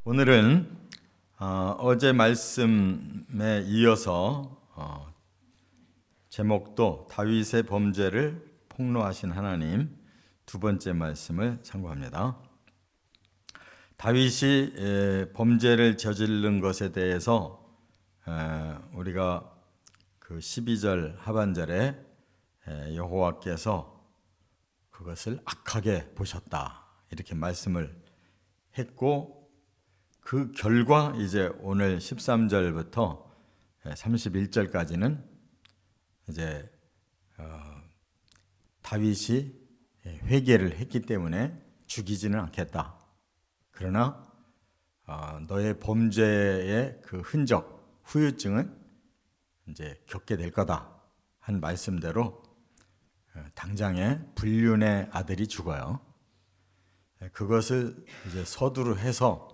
오늘은 어제 말씀에 이어서 제목도 다윗의 범죄를 폭로하신 하나님 두 번째 말씀을 참고합니다. 다윗이 범죄를 저지른 것에 대해서 우리가 그 12절 하반절에 여호와께서 그것을 악하게 보셨다 이렇게 말씀을 했고, 그 결과 이제 오늘 13절부터 31절까지는 이제 다윗이 회개를 했기 때문에 죽이지는 않겠다. 그러나 너의 범죄의 그 흔적, 후유증은 이제 겪게 될 거다 한 말씀대로 당장에 불륜의 아들이 죽어요. 그것을 이제 서두로 해서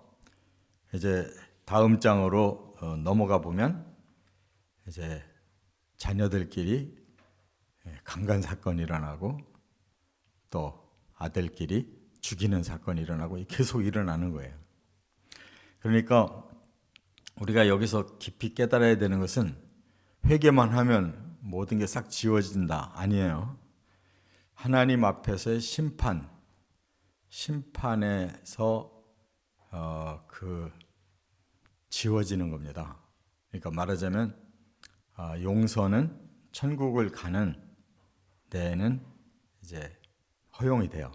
이제 다음 장으로 넘어가 보면 이제 자녀들끼리 강간 사건이 일어나고 또 아들끼리 죽이는 사건이 일어나고 계속 일어나는 거예요. 그러니까 우리가 여기서 깊이 깨달아야 되는 것은 회개만 하면 모든 게 싹 지워진다 아니에요. 하나님 앞에서의 심판에서 지워지는 겁니다. 그러니까 말하자면 용서는 천국을 가는 데에는 이제 허용이 돼요.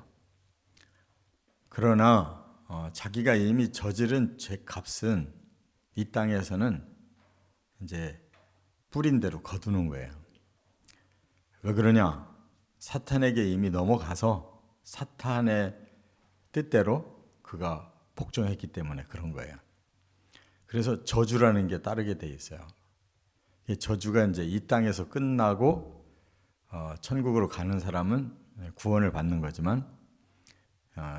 그러나 자기가 이미 저지른 죄값은 이 땅에서는 이제 뿌린 대로 거두는 거예요. 왜 그러냐? 사탄에게 이미 넘어가서 사탄의 뜻대로 그가 복종했기 때문에 그런 거예요. 그래서 저주라는 게 따르게 돼 있어요. 이 저주가 이제 이 땅에서 끝나고 천국으로 가는 사람은 구원을 받는 거지만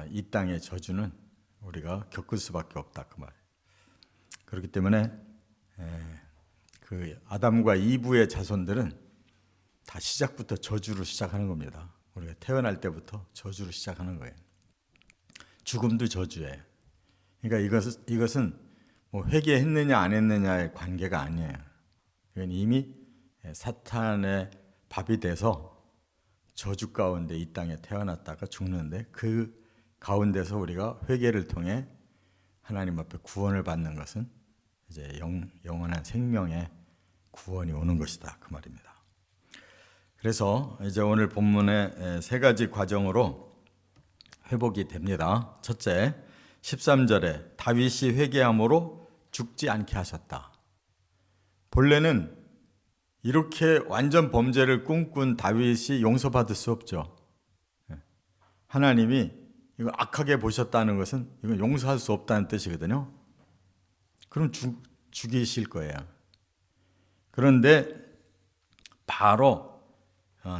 이 땅의 저주는 우리가 겪을 수밖에 없다 그 말. 그렇기 때문에 그 아담과 이브의 자손들은 다 시작부터 저주로 시작하는 겁니다. 우리가 태어날 때부터 저주로 시작하는 거예요. 죽음도 저주예요. 그러니까 이것은 뭐 회개했느냐 안 했느냐의 관계가 아니에요. 이건 이미 사탄의 밥이 돼서 저주 가운데 이 땅에 태어났다가 죽는데 그 가운데서 우리가 회개를 통해 하나님 앞에 구원을 받는 것은 이제 영원한 생명의 구원이 오는 것이다 그 말입니다. 그래서 이제 오늘 본문의 세 가지 과정으로 회복이 됩니다. 첫째, 13절에 다윗이 회개함으로 죽지 않게 하셨다. 본래는 이렇게 완전 범죄를 꿈꾼 다윗이 용서받을 수 없죠. 하나님이 이거 악하게 보셨다는 것은 이건 용서할 수 없다는 뜻이거든요. 그럼 죽이실 거예요. 그런데 바로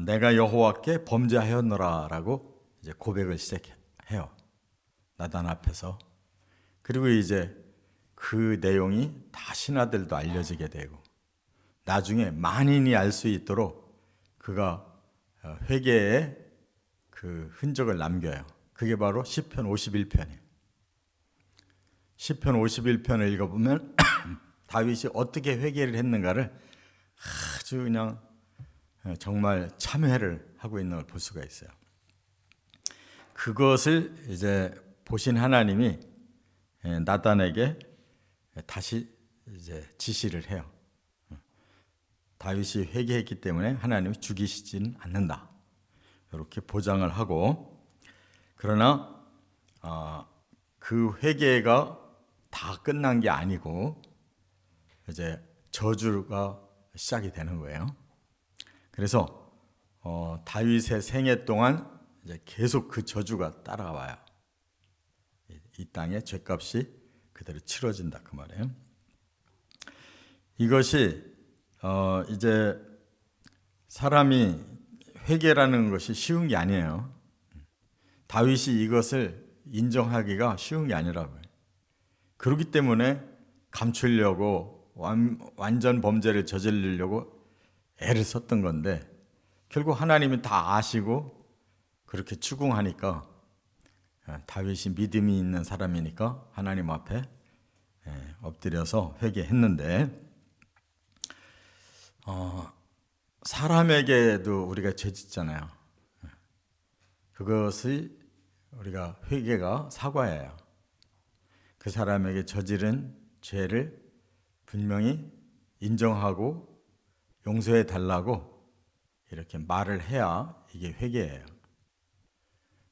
내가 여호와께 범죄하였노라라고 이제 고백을 시작해요. 나단 앞에서. 그리고 이제 그 내용이 다 신하들도 알려지게 되고 나중에 만인이 알 수 있도록 그가 회개의 그 흔적을 남겨요. 그게 바로 시편 51편이에요. 시편 51편을 읽어보면 다윗이 어떻게 회개를 했는가를 아주 그냥 정말 참회를 하고 있는 걸 볼 수가 있어요. 그것을 이제 보신 하나님이 나단에게 다시 이제 지시를 해요. 다윗이 회개했기 때문에 하나님이 죽이시지는 않는다. 이렇게 보장을 하고, 그러나 그 회개가 다 끝난 게 아니고 이제 저주가 시작이 되는 거예요. 그래서 다윗의 생애 동안 이제 계속 그 저주가 따라와요. 이 땅의 죄값이 그대로 치러진다 그 말이에요. 이것이 이제 사람이 회개라는 것이 쉬운 게 아니에요. 다윗이 이것을 인정하기가 쉬운 게 아니라고요. 그렇기 때문에 감추려고 완전 범죄를 저지르려고 애를 썼던 건데 결국 하나님이 다 아시고 그렇게 추궁하니까 다윗이 믿음이 있는 사람이니까 하나님 앞에 엎드려서 회개했는데 사람에게도 우리가 죄 짓잖아요. 그것이 우리가 회개가 사과예요. 그 사람에게 저지른 죄를 분명히 인정하고 용서해 달라고 이렇게 말을 해야 이게 회개예요.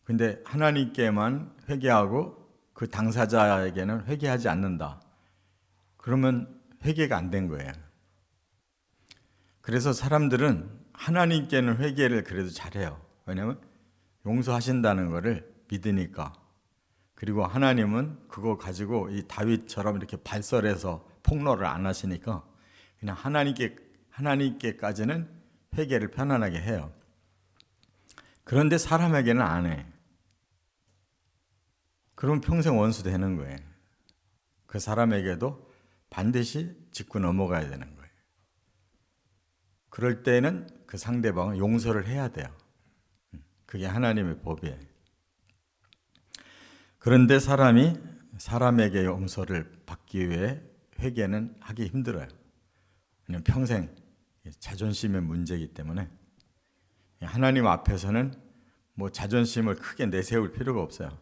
근데 하나님께만 회개하고 그 당사자에게는 회개하지 않는다. 그러면 회개가 안 된 거예요. 그래서 사람들은 하나님께는 회개를 그래도 잘해요. 왜냐하면 용서하신다는 것을 믿으니까. 그리고 하나님은 그거 가지고 이 다윗처럼 이렇게 발설해서 폭로를 안 하시니까 그냥 하나님께까지는 회개를 편안하게 해요. 그런데 사람에게는 안 해. 그럼 평생 원수 되는 거예요. 그 사람에게도 반드시 짚고 넘어가야 되는 거예요. 그럴 때는 그 상대방은 용서를 해야 돼요. 그게 하나님의 법이에요. 그런데 사람에게 용서를 받기 위해 회개는 하기 힘들어요. 왜냐하면 평생 자존심의 문제이기 때문에 하나님 앞에서는 뭐 자존심을 크게 내세울 필요가 없어요.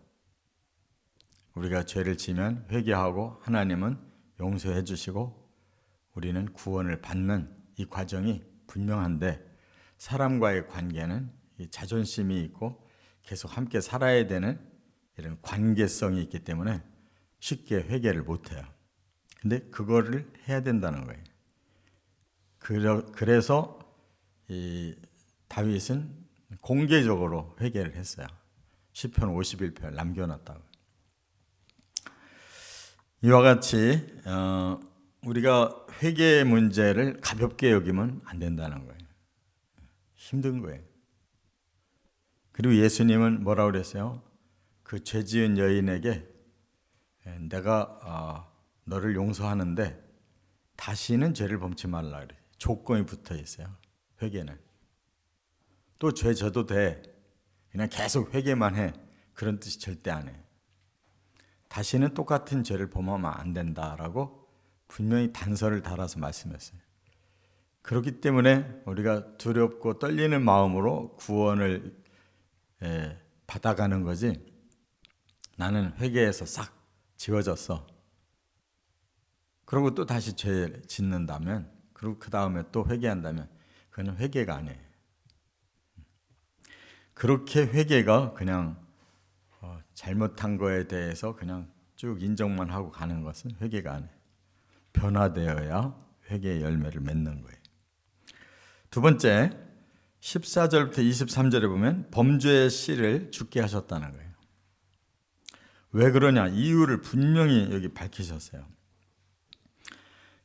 우리가 죄를 지면 회개하고 하나님은 용서해 주시고 우리는 구원을 받는 이 과정이 분명한데 사람과의 관계는 이 자존심이 있고 계속 함께 살아야 되는 이런 관계성이 있기 때문에 쉽게 회개를 못해요. 근데 그거를 해야 된다는 거예요. 그래서 이 다윗은 공개적으로 회개를 했어요. 시편 51편 남겨놨다고. 이와 같이 우리가 회개의 문제를 가볍게 여기면 안 된다는 거예요. 힘든 거예요. 그리고 예수님은 뭐라고 그랬어요? 그 죄 지은 여인에게 내가 너를 용서하는데 다시는 죄를 범치 말라 그래. 조건이 붙어 있어요. 회개는. 또 죄 져도 돼. 그냥 계속 회개만 해. 그런 뜻이 절대 안 해. 다시는 똑같은 죄를 범하면 안 된다라고 분명히 단서를 달아서 말씀했어요. 그렇기 때문에 우리가 두렵고 떨리는 마음으로 구원을 받아가는 거지. 나는 회개해서 싹 지워졌어. 그리고 또 다시 죄 짓는다면, 그리고 그 다음에 또 회개한다면 그건 회개가 아니에요. 그렇게 회개가 그냥 잘못한 거에 대해서 그냥 쭉 인정만 하고 가는 것은 회개가 아니에요. 변화되어야 회개의 열매를 맺는 거예요. 두 번째, 14절부터 23절에 보면 범죄의 씨를 죽게 하셨다는 거예요. 왜 그러냐? 이유를 분명히 여기 밝히셨어요.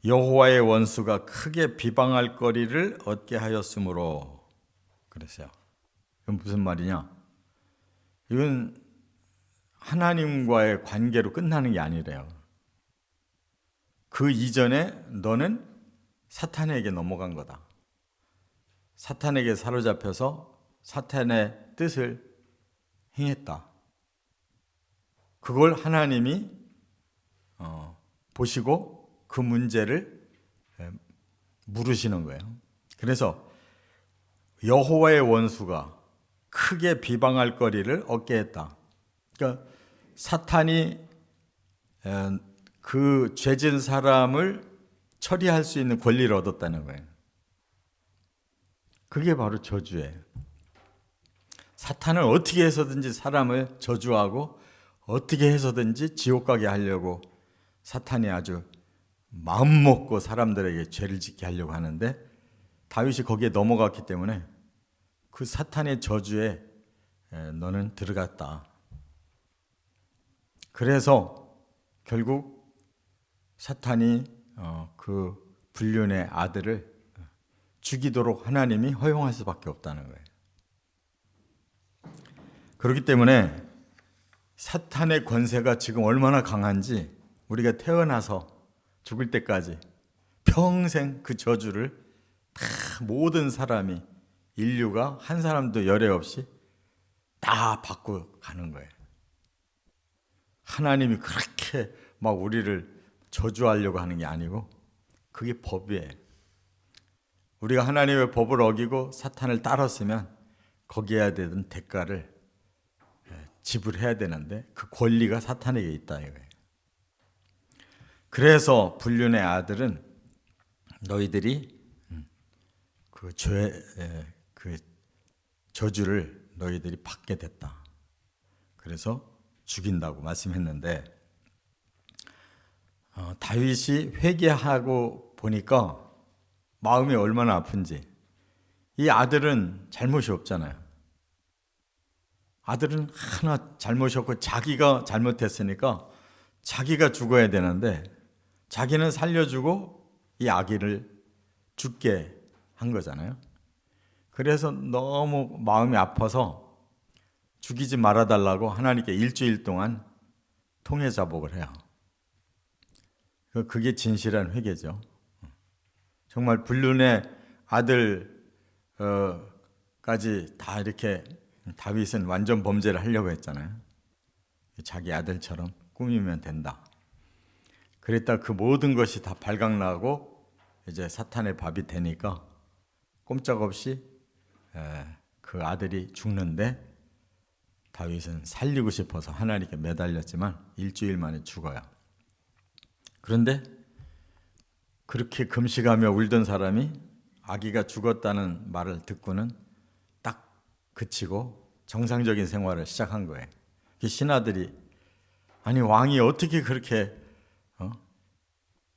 여호와의 원수가 크게 비방할 거리를 얻게 하였으므로 그랬어요. 이건 무슨 말이냐? 이건 하나님과의 관계로 끝나는 게 아니래요. 그 이전에 너는 사탄에게 넘어간 거다. 사탄에게 사로잡혀서 사탄의 뜻을 행했다. 그걸 하나님이 보시고 그 문제를 물으시는 거예요. 그래서 여호와의 원수가 크게 비방할 거리를 얻게 했다. 그러니까 사탄이 그 죄진 사람을 처리할 수 있는 권리를 얻었다는 거예요. 그게 바로 저주예요. 사탄은 어떻게 해서든지 사람을 저주하고 어떻게 해서든지 지옥 가게 하려고 사탄이 아주 마음 먹고 사람들에게 죄를 짓게 하려고 하는데 다윗이 거기에 넘어갔기 때문에 그 사탄의 저주에 너는 들어갔다. 그래서 결국 사탄이 그 불륜의 아들을 죽이도록 하나님이 허용할 수밖에 없다는 거예요. 그렇기 때문에 사탄의 권세가 지금 얼마나 강한지 우리가 태어나서 죽을 때까지 평생 그 저주를 다 모든 사람이 인류가 한 사람도 열애 없이 다 받고 가는 거예요. 하나님이 그렇게 막 우리를 저주하려고 하는 게 아니고 그게 법이에요. 우리가 하나님의 법을 어기고 사탄을 따랐으면 거기에 대한 대가를 지불해야 되는데 그 권리가 사탄에게 있다 이거예요. 그래서 불륜의 아들은 너희들이 그 저주를 너희들이 받게 됐다. 그래서 죽인다고 말씀했는데 다윗이 회개하고 보니까 마음이 얼마나 아픈지. 이 아들은 잘못이 없잖아요. 아들은 하나 잘못이 없고 자기가 잘못했으니까 자기가 죽어야 되는데 자기는 살려주고 이 아기를 죽게 한 거잖아요. 그래서 너무 마음이 아파서 죽이지 말아달라고 하나님께 일주일 동안 통회자복을 해요. 그게 진실한 회개죠. 정말 불륜의 아들까지 다 이렇게 다윗은 완전 범죄를 하려고 했잖아요. 자기 아들처럼 꾸미면 된다. 그랬다 그 모든 것이 다 발각나고 이제 사탄의 밥이 되니까 꼼짝없이 그 아들이 죽는데 다윗은 살리고 싶어서 하나님께 매달렸지만 일주일 만에 죽어요. 그런데 그렇게 금식하며 울던 사람이 아기가 죽었다는 말을 듣고는 딱 그치고 정상적인 생활을 시작한 거예요. 신하들이 아니 왕이 어떻게 그렇게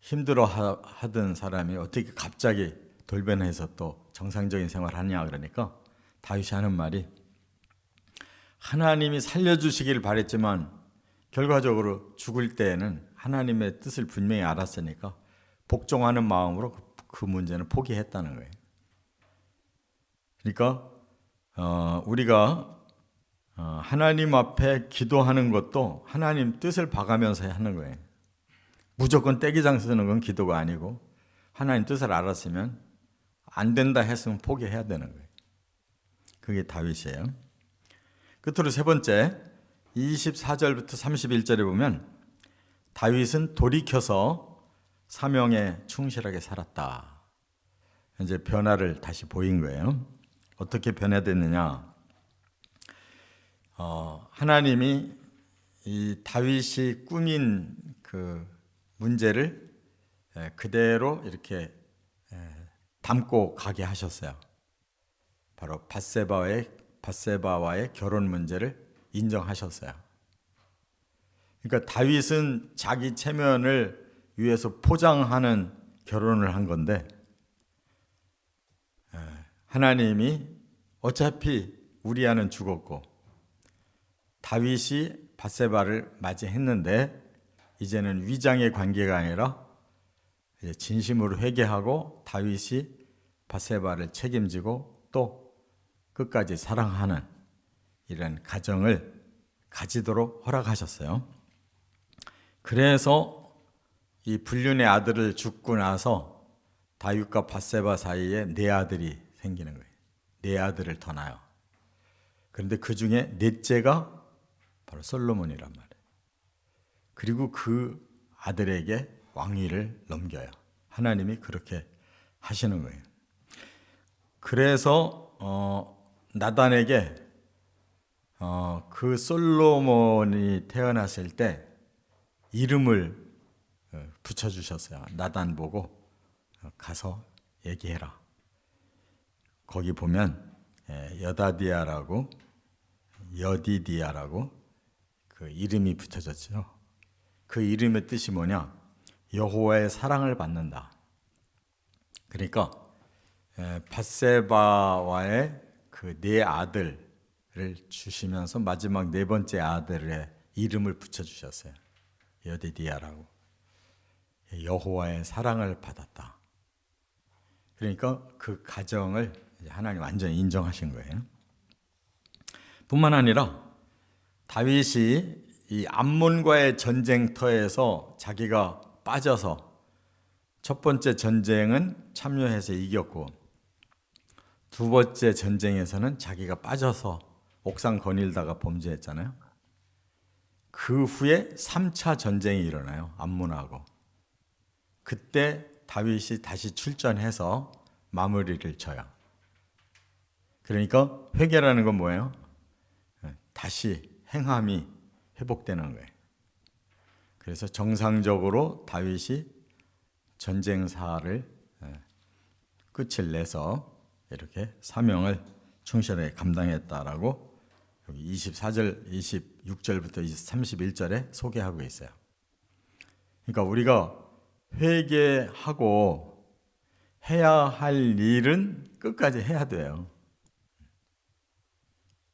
힘들어 하던 사람이 어떻게 갑자기 돌변해서 또 정상적인 생활을 하냐 그러니까 다윗이 하는 말이 하나님이 살려주시기를 바랬지만 결과적으로 죽을 때에는 하나님의 뜻을 분명히 알았으니까 복종하는 마음으로 그 문제는 포기했다는 거예요. 그러니까 우리가 하나님 앞에 기도하는 것도 하나님 뜻을 봐가면서 하는 거예요. 무조건 떼기장 쓰는 건 기도가 아니고 하나님 뜻을 알았으면 안 된다 했으면 포기해야 되는 거예요. 그게 다윗이에요. 끝으로 세 번째 24절부터 31절에 보면 다윗은 돌이켜서 사명에 충실하게 살았다. 이제 변화를 다시 보인 거예요. 어떻게 변화됐느냐? 하나님이 이 다윗이 꾸민 그 문제를 그대로 이렇게 담고 가게 하셨어요. 바로 밧세바와의 결혼 문제를 인정하셨어요. 그러니까 다윗은 자기 체면을 위해서 포장하는 결혼을 한 건데 하나님이 어차피 우리아는 죽었고 다윗이 밧세바를 맞이했는데 이제는 위장의 관계가 아니라 진심으로 회개하고 다윗이 밧세바를 책임지고 또 끝까지 사랑하는 이런 가정을 가지도록 허락하셨어요. 그래서 이 불륜의 아들을 죽고 나서 다윗과 밧세바 사이에 네 아들이 생기는 거예요. 네 아들을 더 낳아요. 그런데 그 중에 넷째가 바로 솔로몬이란 말이에요. 그리고 그 아들에게 왕위를 넘겨요. 하나님이 그렇게 하시는 거예요. 그래서 나단에게 그 솔로몬이 태어났을 때 이름을 붙여주셨어요. 나단 보고 가서 얘기해라. 거기 보면 여다디아라고 여디디아라고 그 이름이 붙여졌죠. 그 이름의 뜻이 뭐냐? 여호와의 사랑을 받는다. 그러니까 밧세바와의 그 네 아들을 주시면서 마지막 네 번째 아들의 이름을 붙여주셨어요. 여디디아라고. 여호와의 사랑을 받았다. 그러니까 그 가정을 하나님 완전히 인정하신 거예요. 뿐만 아니라 다윗이 이 암몬과의 전쟁터에서 자기가 빠져서 첫 번째 전쟁은 참여해서 이겼고 두 번째 전쟁에서는 자기가 빠져서 옥상 거닐다가 범죄했잖아요. 그 후에 3차 전쟁이 일어나요. 암몬하고. 그때 다윗이 다시 출전해서 마무리를 쳐요. 그러니까 회개라는 건 뭐예요? 다시 행함이 회복되는 거예요. 그래서 정상적으로 다윗이 전쟁사를 끝을 내서 이렇게 사명을 충실하게 감당했다라고 여기 24절, 26절부터 31절에 소개하고 있어요. 그러니까 우리가 회개하고 해야 할 일은 끝까지 해야 돼요.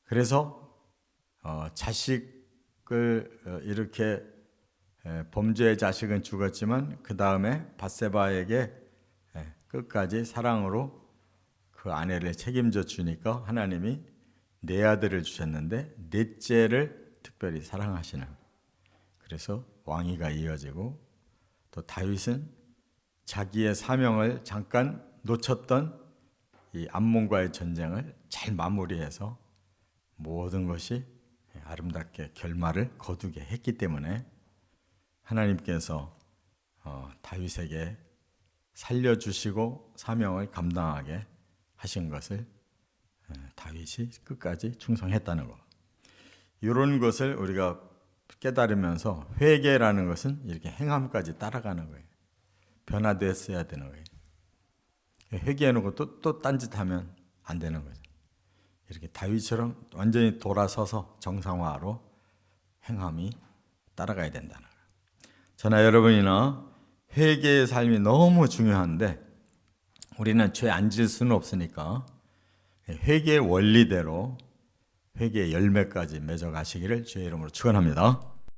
그래서 자식을 이렇게 범죄의 자식은 죽었지만 그 다음에 밧세바에게 끝까지 사랑으로 그 아내를 책임져 주니까 하나님이 네 아들을 주셨는데 넷째를 특별히 사랑하시는, 그래서 왕위가 이어지고 또 다윗은 자기의 사명을 잠깐 놓쳤던 이 암몬과의 전쟁을 잘 마무리해서 모든 것이 아름답게 결말을 거두게 했기 때문에 하나님께서 다윗에게 살려주시고 사명을 감당하게 하신 것을 다윗이 끝까지 충성했다는 것. 이런 것을 우리가 깨달으면서 회개라는 것은 이렇게 행함까지 따라가는 거예요. 변화됐어야 되는 거예요. 회개해놓고 또 딴짓하면 안 되는 거죠. 이렇게 다윗처럼 완전히 돌아서서 정상화로 행함이 따라가야 된다는 거예요. 저나 여러분이나 회개의 삶이 너무 중요한데 우리는 죄 안 질 수는 없으니까 회개의 원리대로 회개의 열매까지 맺어가시기를 주의 이름으로 축원합니다.